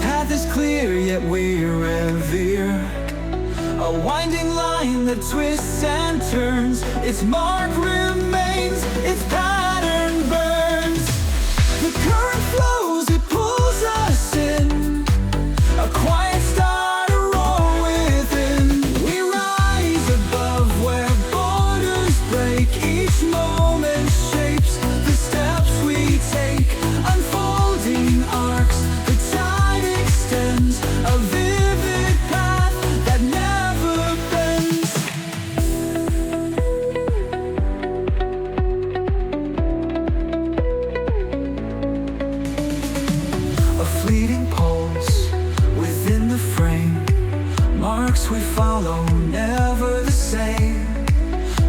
path is clear, yet we revere. A winding line that twists and turns, its mark remains, its pattern burns. The current flows, it pulls us in, a quiet star to roar within. We rise above where borders break, each moment shapes the steps we take, unfolding arcs, the tide extends, a vivid path that never bends. A fleeting pulse within the frame, marks we follow, never the same.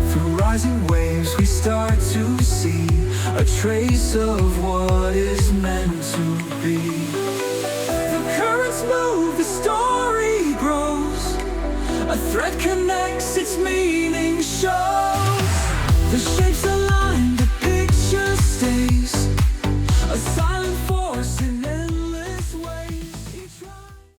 Through rising waves we start to see a trace of what is meant to be. The currents move, the story grows, a thread connects, its meaning shows. The shapes